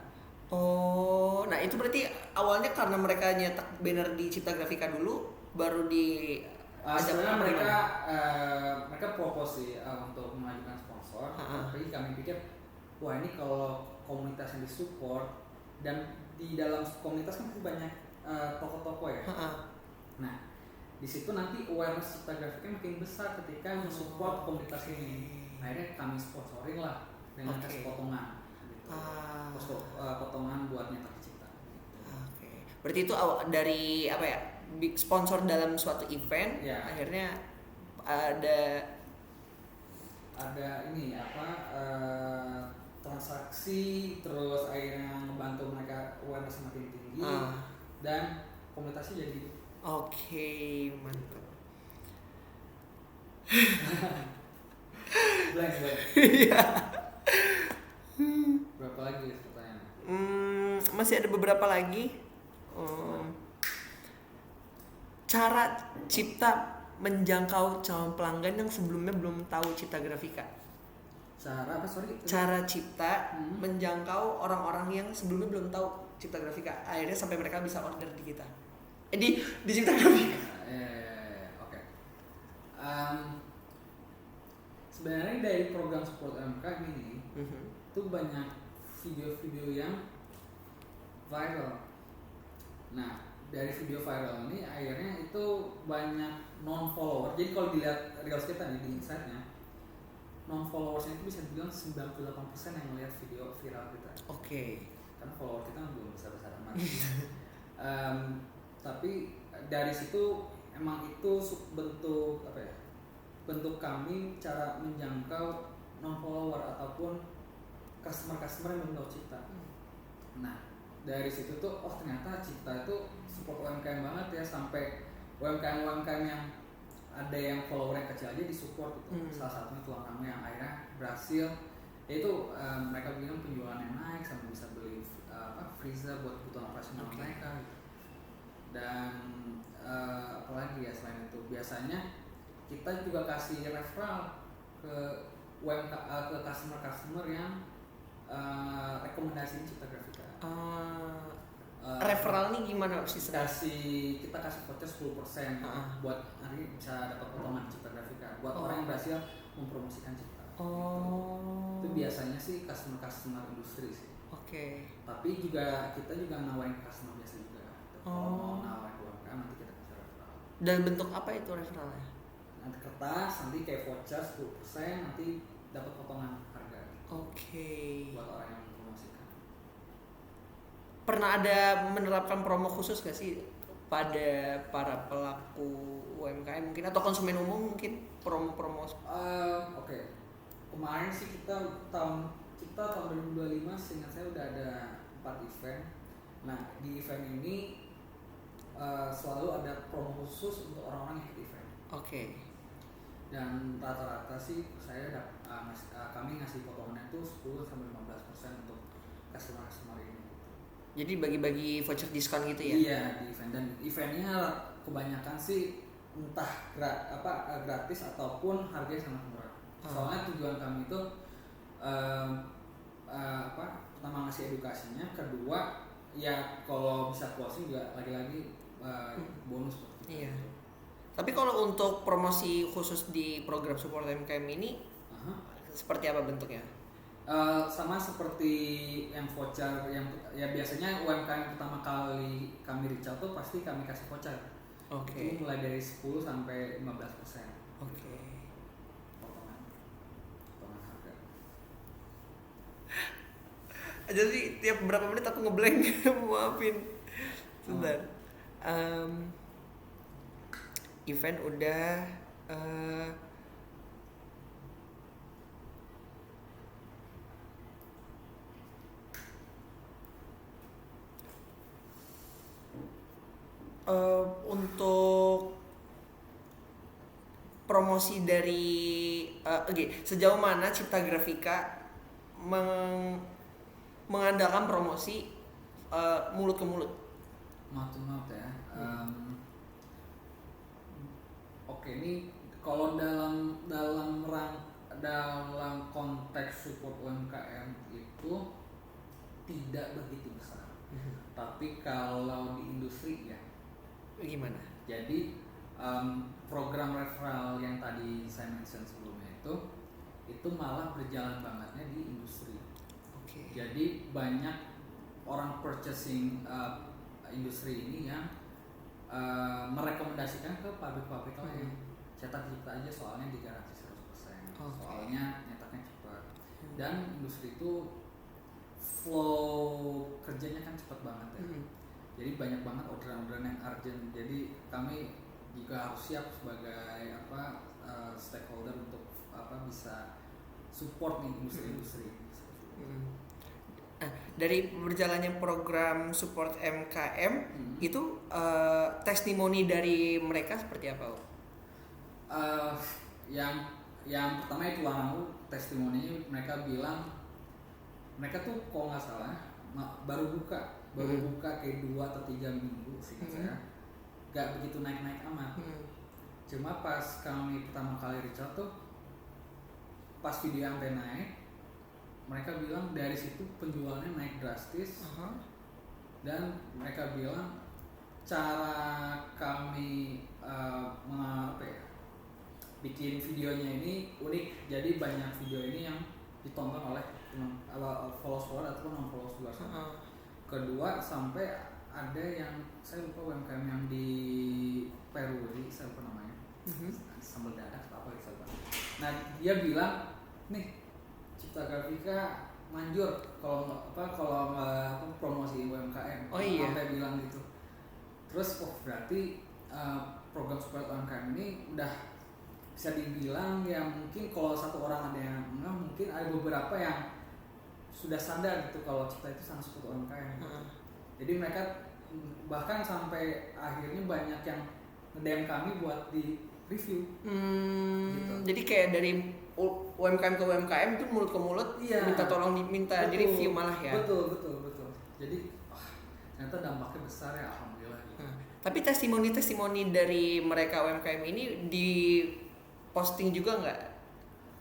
Oh, nah itu berarti awalnya karena mereka nyetak banner di Cipta Grafika dulu, baru di sebenarnya mereka propose sih untuk mengajukan sponsor, tapi kami pikir wah ini kalau komunitas yang disupport dan di dalam komunitas kan banyak toko-toko ya. Nah di situ nanti awareness Cipta Grafika makin besar ketika mensupport komunitas ini. Akhirnya kami sponsorin lah dengan kasih potongan, gitu. Potongan buat nyetak cipta. Berarti itu dari apa ya? Sponsor dalam suatu event, akhirnya ada ini transaksi, terus akhirnya membantu mereka awareness semakin tinggi dan komunitasnya jadi mantap. blank. Berapa lagi pertanyaan? Masih ada beberapa lagi. Cara Cipta menjangkau calon pelanggan yang sebelumnya belum tahu Cipta Grafika. Cara Cipta menjangkau orang-orang yang sebelumnya belum tahu Cipta Grafika, akhirnya sampai mereka bisa order di kita. Di Cipta Grafika. Oke. Sebenarnya dari program support UMKM ini tuh banyak video-video yang viral. Nah, dari video viral ini akhirnya itu banyak non-follower. Jadi kalau dilihat reels kita nih di insight-nya, non-followersnya itu bisa dibilang 98% yang melihat video viral kita. Karena follower kita belum besar-besar amat. Tapi dari situ emang itu bentuk bentuk kami cara menjangkau non-follower ataupun customer-customer yang belum tahu Cipta. Nah, dari situ tuh ternyata Cipta itu support UMKM banget ya, sampai UMKM yang ada yang followernya kecil aja disupport gitu. Salah satunya tulang kami yang akhirnya berhasil, yaitu mereka bilang penjualannya naik sampai bisa beli freezer buat kebutuhan operasional mereka gitu. Dan apalagi ya selain itu, biasanya kita juga kasih referral ke ke customer yang rekomendasiin Cipta Grafika. Referral nih gimana sih? Kita kasih voucher 10% buat nanti bisa dapat potongan Cipta Grafika buat orang yang berhasil mempromosikan Cipta. Itu biasanya sih customer industri sih. Tapi kita juga nawarin ke customer biasa juga. Kalau mau nawarin ke UMKM nanti kita kasih referral. Dan bentuk apa itu referralnya? Nanti kertas, nanti kayak voucher 10%, nanti dapat potongan harga. Buat orang yang mempromosikan. Pernah ada menerapkan promo khusus gak sih pada para pelaku UMKM mungkin atau konsumen umum mungkin promo-promo? Kemarin sih kita tahun 2025 seingat saya udah ada 4 event. Nah di event ini selalu ada promo khusus untuk orang-orang yang ikut event. Dan rata-rata sih kami ngasih potongannya tuh 10-15% untuk customer ini. Jadi bagi-bagi voucher diskon gitu ya? Iya di event, dan eventnya kebanyakan sih entah gratis ataupun harganya sangat murah. Soalnya tujuan kami itu pertama ngasih edukasinya, kedua ya kalau bisa closing juga lagi-lagi bonus seperti itu. Tapi kalau untuk promosi khusus di program support UMKM ini seperti apa bentuknya? Sama seperti yang voucher yang ya biasanya UMKM pertama kali kami reach out tuh pasti kami kasih voucher. Itu mulai dari 10 sampai 15%. Potongan harga. Jadi tiap berapa menit aku ngeblank, maafin. Sebentar. Event udah untuk promosi dari sejauh mana Cipta Grafika mengandalkan promosi mulut ke mulut? Mouth to mouth ya. Ini kalau dalam konteks support UMKM itu tidak begitu besar. Tapi kalau di industri ya gimana? Jadi program referral yang tadi saya mention sebelumnya itu malah berjalan bangetnya di industri. Jadi banyak orang purchasing industri ini yang merekomendasikan ke pabrik-pabrik lain. Cetak kita aja soalnya digaransi 100%. Soalnya nyetaknya cepat. Dan industri itu flow kerjanya kan cepat banget ya. Jadi banyak banget orderan-orderan yang urgent. Jadi kami juga harus siap sebagai stakeholder untuk bisa support nih industri-industri. Dari berjalannya program support MKM itu testimoni dari mereka seperti apa? Yang pertama itu testimoninya mereka bilang mereka tuh kalau nggak salah baru buka kayak 2 atau 3 minggu sih saya nggak begitu naik amat. Cuma pas kami pertama kali reach out tuh pas video sampai naik, mereka bilang dari situ penjualannya naik drastis. Dan mereka bilang cara kami bikin videonya ini unik. Jadi banyak video ini yang ditonton oleh follower ataupun non follower juga. Kedua sampai ada yang saya lupa UMKM yang di Peru, saya lupa namanya, sambal dadak atau apa gitu. Nah dia bilang nih Cipta Grafika manjur kalau promosi UMKM. Sampai bilang gitu. Terus berarti program support UMKM ini udah bisa dibilang ya mungkin kalau satu orang ada yang mungkin ada beberapa yang sudah sadar gitu kalau Cipta itu sangat support UMKM. Jadi mereka bahkan sampai akhirnya banyak yang nge-DM kami buat di review. Gitu. Jadi kayak dari UMKM ke UMKM itu mulut ke mulut minta tolong diminta di review malah ya. Betul. Jadi ternyata dampaknya besar ya, alhamdulillah. Tapi testimoni dari mereka UMKM ini di posting juga nggak?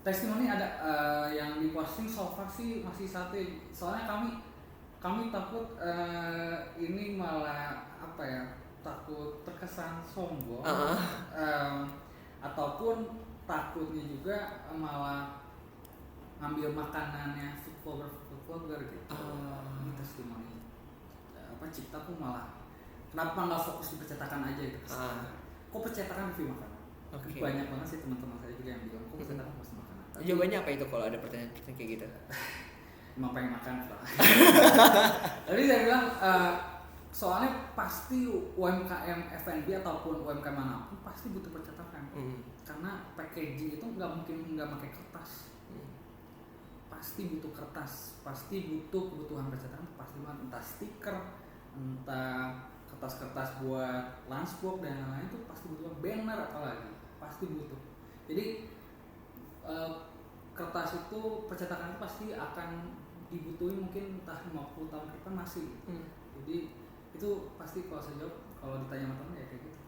Testimoni ada yang diposting so far sih masih satu. Soalnya kami takut ini malah takut terkesan sombong. Ataupun takutnya juga malah ngambil makanannya food vlogger gitu. Ini testimoni Cipta tuh malah kenapa nggak fokus di percetakan aja gitu. Kok percetakan review makanan? Banyak banget sih teman-teman saya juga yang bilang kok percetakan pasti makanan. Jawabannya apa itu kalau ada pertanyaan kayak gitu? Emang pengen makan Pak. Jadi saya bilang soalnya pasti UMKM F&B ataupun UMKM manapun pasti butuh percetakan. Karena packaging itu nggak mungkin nggak pakai kertas. Pasti butuh kertas, pasti butuh kebutuhan percetakan, pasti banget, entah stiker, entah kertas-kertas buat lunchbox dan lain-lain itu pasti butuh, banner apalagi pasti butuh. Jadi kertas itu percetakan itu pasti akan dibutuhin mungkin entah 50 tahun ke depan masih. Jadi itu pasti kalau saya jawab kalau ditanya sama teman ya kayak gitu.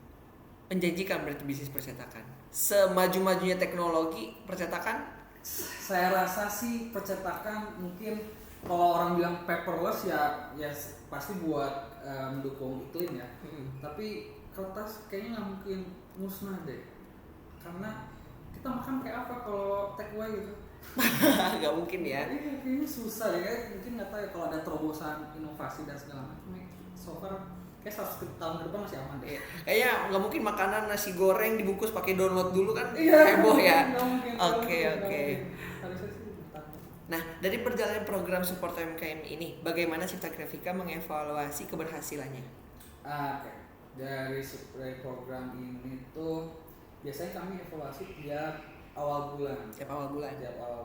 Menjanjikan berarti bisnis percetakan. Semaju-majunya teknologi percetakan saya rasa sih percetakan mungkin kalau orang bilang paperless ya pasti buat mendukung iklim ya. Tapi kertas kayaknya nggak mungkin musnah deh. Karena kita makan kayak apa kalau take away gitu? Nggak mungkin ya. Ini susah ya. Mungkin nggak tahu ya kalau ada terobosan inovasi dan segala macam. So far kayak 100 tahun ke depan masih aman deh. Kayaknya nggak mungkin makanan nasi goreng dibungkus pakai download dulu kan heboh ya. Oke. Nah, dari perjalanan program support UMKM ini, bagaimana Cipta Grafika mengevaluasi keberhasilannya? Dari program ini tuh biasanya kami evaluasi tiap awal bulan. Tiap awal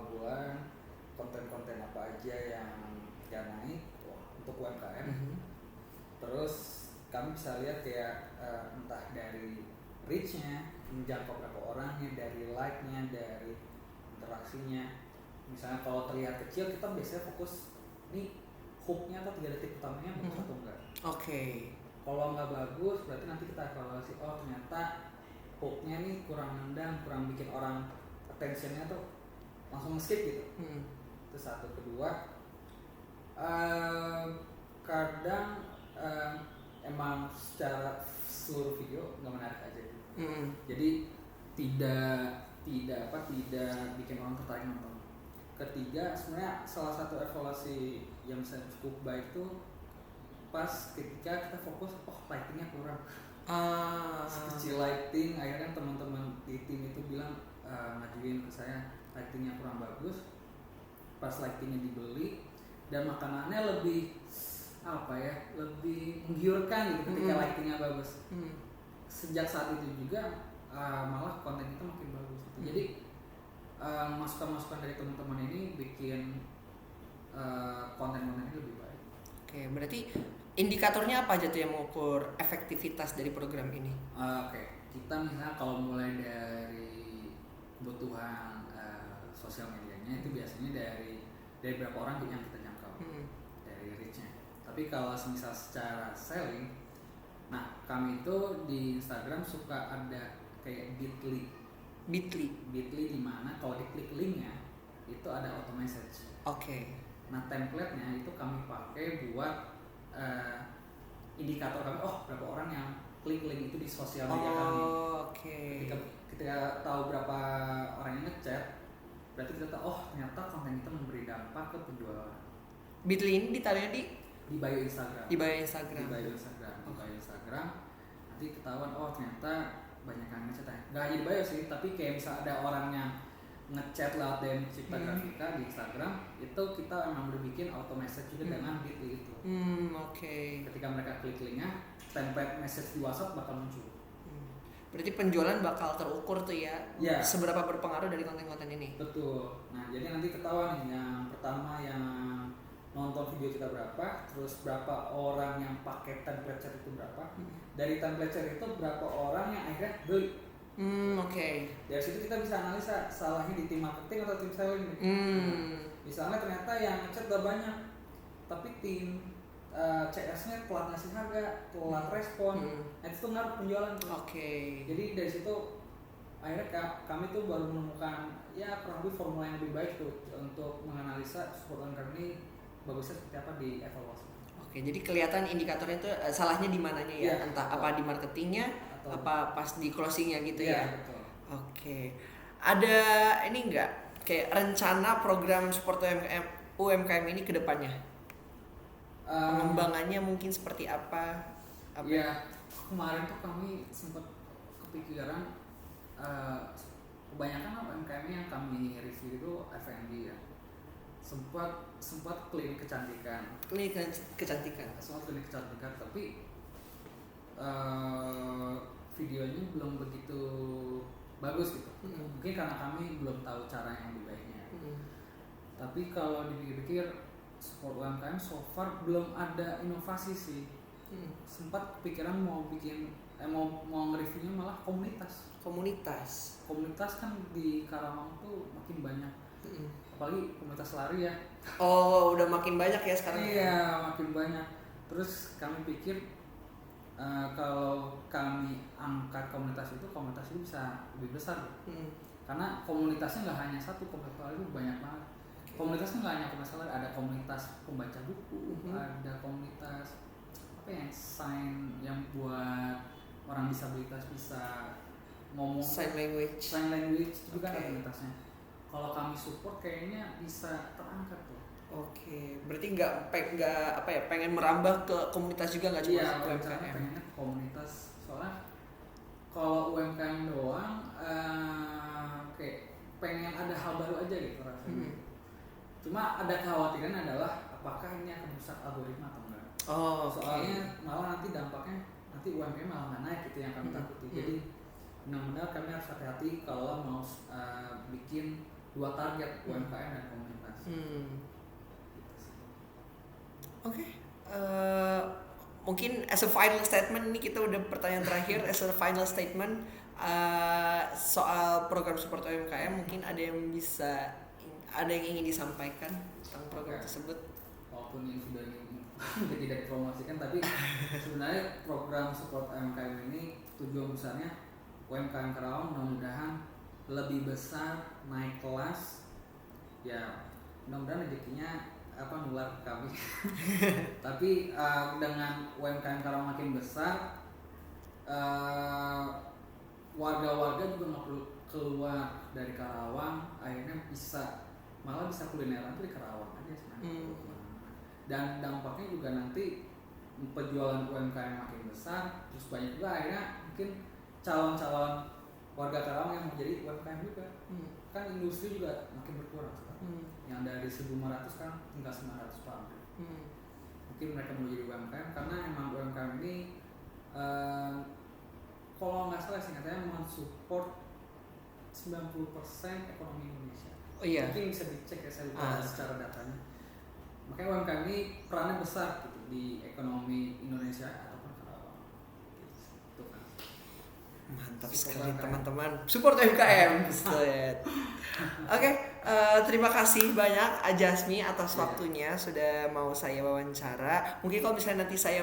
bulan konten-konten apa aja yang naik untuk UMKM. Terus kami bisa lihat kayak entah dari reach-nya, menjangkau berapa orangnya, dari like-nya, dari interaksinya. Misalnya kalau terlihat kecil kita biasanya fokus nih hook-nya atau 3 detik utamanya bagus atau enggak. Kalau nggak bagus berarti nanti kita evaluasi, ternyata hook-nya nih kurang nendang, kurang bikin orang attention-nya tuh langsung skip gitu. Itu satu. Kedua Kadang emang secara seluruh video nggak menarik aja gitu. Jadi tidak bikin orang tertarik nonton. Ketiga, sebenarnya salah satu evaluasi yang bisa cukup baik tuh pas ketika kita fokus, lightingnya kurang. Sekecil lighting, akhirnya teman-teman di tim itu bilang ngajuin ke saya lightingnya kurang bagus. Pas lightingnya dibeli dan makanannya lebih lebih menggiurkan gitu ketika lightingnya bagus. Sejak saat itu juga malah konten kita makin bagus gitu. Jadi masukan-masukan dari teman-teman ini bikin konten-konten ini lebih baik. Oke, berarti indikatornya apa aja tuh yang mengukur efektivitas dari program ini? Kita misalnya kalau mulai dari kebutuhan sosial medianya itu biasanya dari berapa orang yang kita jangkau, dari reach-nya. Tapi kalau misal secara selling, nah kami itu di Instagram suka ada kayak Bitly di mana kalau diklik linknya itu ada auto message. Nah template-nya itu kami pakai buat indikator kami, berapa orang yang klik link itu di sosial media kami. Ketika tahu berapa orang yang ngechat, berarti kita tahu ternyata konten kita memberi dampak ke penjualan. Bitly ini ditaruhnya di bio Instagram. Di bio Instagram. Nanti ketahuan ternyata banyak yang ngechat. Gak hanya di bio sih, tapi kayak misal ada orang yang ngechat lewat DM Cipta Grafika di Instagram, itu kita memang udah bikin auto message juga dengan Bitly itu. Ketika mereka klik linknya, template message di WhatsApp bakal muncul. Berarti penjualan bakal terukur tuh ya, seberapa berpengaruh dari konten-konten ini. Betul. Nah jadi nanti ketahuan nih, yang pertama yang nonton video kita berapa, terus berapa orang yang pakai template chat itu berapa, dari template chat itu berapa orang yang akhirnya beli. Dari situ kita bisa analisa salahnya di tim marketing atau tim selling. Misalnya ternyata yang chat udah banyak, tapi tim CS-nya telat ngasih harga, telat respon, itu tuh ngaruh penjualan tuh. Jadi dari situ akhirnya kami tuh baru menemukan kurang lebih formula yang lebih baik tuh untuk menganalisa support anchor ini bagusnya seperti apa di evaluasi. Jadi kelihatan indikatornya itu salahnya di mananya ya, entah betul. Apa di marketingnya, atau apa pas di closingnya gitu ya. Betul. Ada ini enggak kayak rencana program support UMKM ini ke depannya? Pengembangannya mungkin seperti apa? Kemarin tuh kami sempat kepikiran kebanyakan UMKM yang kami review itu F&B ya. Sempat klinik kecantikan. Sempat klinik kecantikan, tapi videonya belum begitu bagus gitu. Mungkin karena kami belum tahu cara yang lebih baiknya. Tapi kalau dipikir-pikir support UMKM so far belum ada inovasi sih. Sempat kepikiran mau bikin mau nge-reviewnya malah komunitas kan di Karawang tuh makin banyak. Apalagi komunitas lari ya. Udah makin banyak ya sekarang. Makin banyak. Terus kami pikir kalau kami angkat komunitas itu bisa lebih besar. Karena komunitasnya nggak hanya satu, komunitas lari itu banyak banget. Komunitasnya nggak hanya komunitas lari, ada komunitas pembaca buku, ada komunitas sign yang buat orang disabilitas bisa ngomong, sign language juga ada komunitasnya. Kalau kami support kayaknya bisa terangkat tuh. Berarti nggak pengen merambah ke komunitas juga, nggak cuma UMKM. Pengennya komunitas, soalnya kalau UMKM doang kayak pengen ada hal baru aja gitu rasanya. Cuma ada kekhawatiran adalah apakah ini akan merusak algoritma atau enggak. Soalnya malah nanti dampaknya UMKM malah nggak naik gitu yang kami takuti. Jadi benar-benar kami harus hati-hati kalau mau bikin dua target, UMKM dan komunitas. Mungkin as a final statement, ini kita udah pertanyaan terakhir. As a final statement soal program support UMKM, mungkin ada yang ingin disampaikan tentang program tersebut? Walaupun ini sudah tidak dipromosikan, tapi sebenarnya program support UMKM ini tujuan besarnya UMKM Karawang mudah-mudahan lebih besar, naik kelas, ya mudah-mudahan rezekinya nular ke kami. Tapi dengan UMKM Karawang makin besar, warga-warga juga nggak perlu keluar dari Karawang, akhirnya malah bisa kulineran tuh di Karawang aja sebenarnya. Dan dampaknya juga nanti penjualan UMKM makin besar, terus banyak juga akhirnya mungkin calon-calon warga Karawang yang menjadi UMKM juga. Kan industri juga makin berkurang sekarang. Yang dari 1.500 kan tinggal 900 pabrik. Mungkin mereka mau jadi UMKM karena emang UMKM ini kalau nggak salah singkatnya mensupport 90% ekonomi Indonesia. Oh iya. Mungkin bisa dicek ya, saya lupa secara datanya. Makanya UMKM ini perannya besar gitu di ekonomi Indonesia ataupun Karawang. Gitu kan. Mantap sekali teman-teman. Support UMKM. Oke, terima kasih banyak Ajasmi atas waktunya sudah mau saya wawancara. Mungkin kalau misalnya nanti saya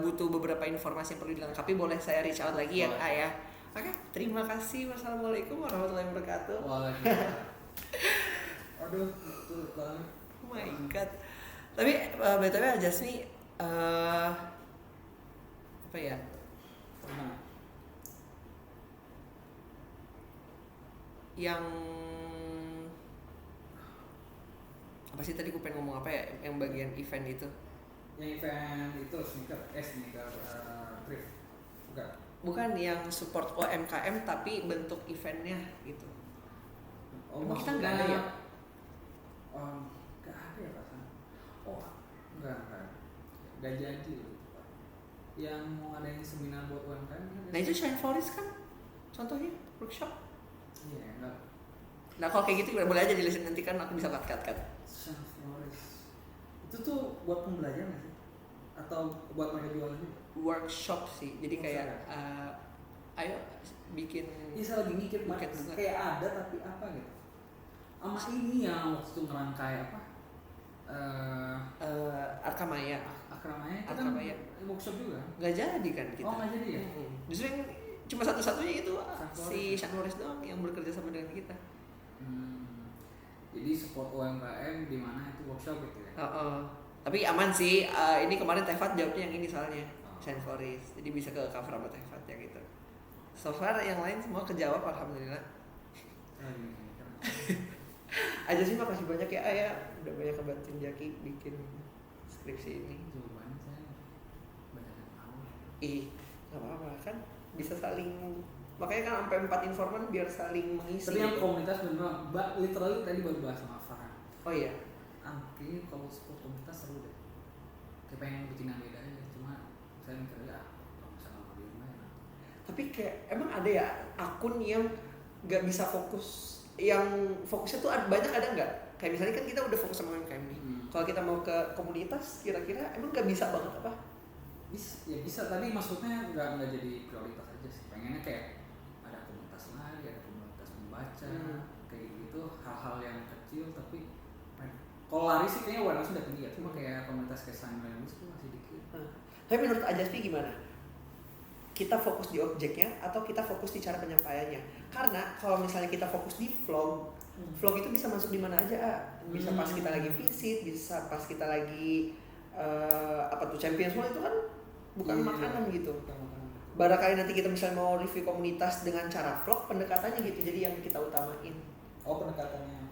butuh beberapa informasi yang perlu dilengkapi, boleh saya reach out lagi ya Kak ya. Oke, terima kasih. Wassalamualaikum warahmatullahi wabarakatuh. Waalaikumsalam. Aduh, betul banget. Oh my god. Tapi BTW Ajasmi apa ya? Yang apa sih tadi gue pengen ngomong apa ya, yang bagian event itu? Yang event itu sneaker thrift. Bukan yang support UMKM tapi bentuk eventnya gitu. Emang kita nggak ada ya? Nggak ada ya rasanya. Nggak jadi gitu. Yang mau ngadain seminar buat UMKM. Nah itu Shine Forest kan contohnya workshop. Iya, enggak. Nah kalau kayak gitu boleh aja jelasin, nanti kan aku bisa cut. Shine Forest itu tuh buat pembelajaran nggak sih? Atau buat mereka jualan juga? Workshop sih, jadi kayak ayo bikin. Iya, saya lagi mikir kayak ada tapi apa gitu. Sama ini yang waktu itu ngerangkai apa? Arkamaya kan workshop juga. Nggak jadi kan kita. Oh nggak jadi ya? Justru yang cuma satu-satunya itu si Shine Forest doang yang bekerja sama dengan kita. Jadi support UMKM di mana itu workshop gitu ya? Tapi aman sih. Ini kemarin Tefat jawabnya yang ini soalnya Shine Forest. Jadi bisa ke cover sama Tefat ya gitu. So far yang lain semua kejawab alhamdulillah. Aja sih makasih banyak ya Ayah, udah banyak ngebantuin Jaki bikin skripsi ini. Jawabannya saya banyak yang tahu. Nggak apa-apa kan bisa saling, makanya kan sampai 4 informan biar saling mengisi. Tapi yang komunitas bener, literally tadi baru bahas sama Farhan. Oh iya. Kayaknya kalau support komunitas seru deh. Kayak pengen bikin yang beda aja, cuma saya mikir ya kalau misalnya mau di rumah ya. Tapi kayak emang ada ya akun yang nggak bisa fokus, yang fokusnya tuh banyak ada nggak? Kayak misalnya kan kita udah fokus sama UMKM nih. Kalau kita mau ke komunitas, kira-kira emang nggak bisa banget apa? Bisa, tapi maksudnya nggak jadi prioritas aja sih. Pengennya kayak ada komunitas lagi, ada komunitas membaca, kayak gitu, hal-hal yang kecil tapi kalau lari sih kayaknya awareness sudah tinggi ya. Cuma kayak komunitas kayak Sign Language itu masih dikit. Tapi menurut Ajaspi gimana? Kita fokus di objeknya atau kita fokus di cara penyampaiannya? Karena kalau misalnya kita fokus di vlog itu bisa masuk di mana aja. Bisa pas kita lagi visit, bisa pas kita lagi Champions World itu kan bukan makanan gitu. Barangkali nanti kita misalnya mau review komunitas dengan cara vlog, pendekatannya gitu. Jadi yang kita utamain. Oh, pendekatannya.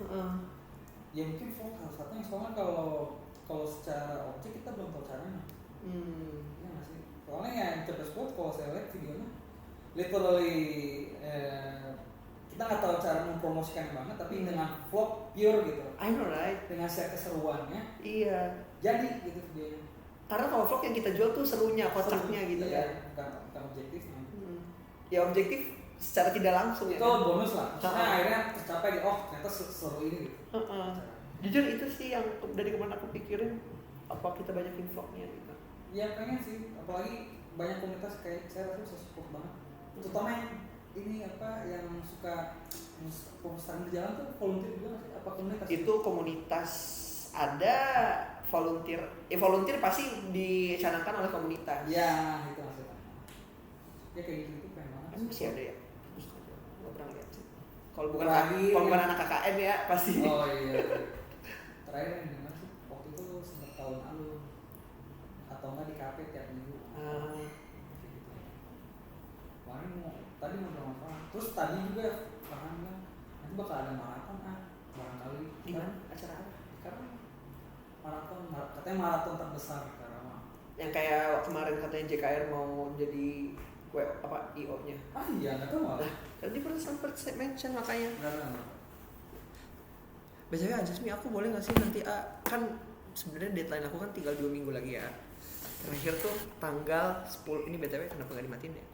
Ya mungkin vlog salah satunya, soalnya kalau secara objek kita belum tahu caranya. Ya nggak sih? Soalnya ya Intersport kalau saya lihat videonya literally kita nggak tahu cara mempromosikan banget, tapi dengan vlog pure gitu. I know right. Dengan share keseruannya. Iya. Jadi gitu videonya. Karena kalau vlog yang kita jual tuh serunya, kocaknya gitu iya, kan. Bukan objektifnya. Ya objektif secara tidak langsung ya. Itu kan? Bonus lah. Karena akhirnya tercapai ternyata seru ini gitu. Jujur itu sih yang dari kemana aku pikirin, apa kita banyakin vlognya gitu. Ya pengen sih, apalagi banyak komunitas kayak saya rasa bisa support banget. Terutama yang ini yang suka perusahaan berjalan tuh volunteer juga nggak sih? Apa komunitas? Itu komunitas ada volunteer. Volunteer pasti dicanangkan oleh komunitas. Ya itu maksudnya. Ya kayak gitu pengen banget. Masih ada ya? Nggak pernah lihat sih. Kalau bukan anak KKN ya pasti. Oh iya. Terakhir yang dengar sih waktu itu atau nggak di kafe tiap minggu. Kemarin tadi ngobrol sama Farhan, terus tadi juga Farhan bilang nanti bakal ada maraton barangkali. Di mana acara apa? Karena maraton katanya maraton terbesar Karawang. Yang kayak kemarin katanya JKR mau jadi IO-nya. Iya nggak tahu malah. Tadi pernah sempat mention makanya. Nggak. Biasanya Jasmi aku boleh nggak sih nanti kan sebenarnya deadline aku kan tinggal 2 minggu lagi ya. Terakhir tuh tanggal 10 ini BTW kenapa nggak dimatiin ya?